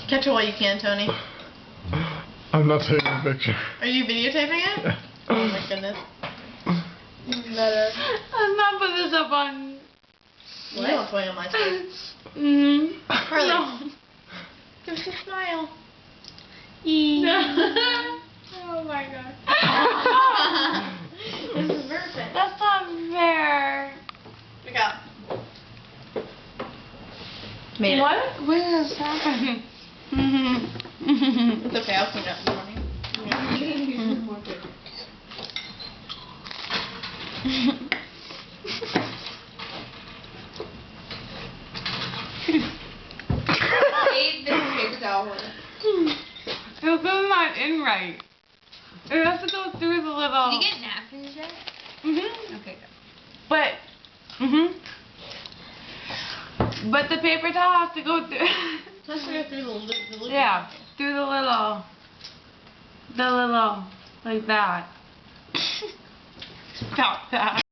Catch it while you can, Tony. I'm not taking a picture. Are you videotaping it? Yeah. Oh my goodness. Better. Let's not put this up on. You don't play on my face. Carly. No. Give us a smile. Oh my god. This is perfect. That's not fair. Look out. Made it. What? What is happening? It's okay, I'll clean up in the morning. Ate this paper towel holder. It's not in right. It has to go through the little. Did you get napkins yet? Okay, good. But. But the paper towel has to go through. Let's go through the loop. Yeah, through the little, like that. Stop that.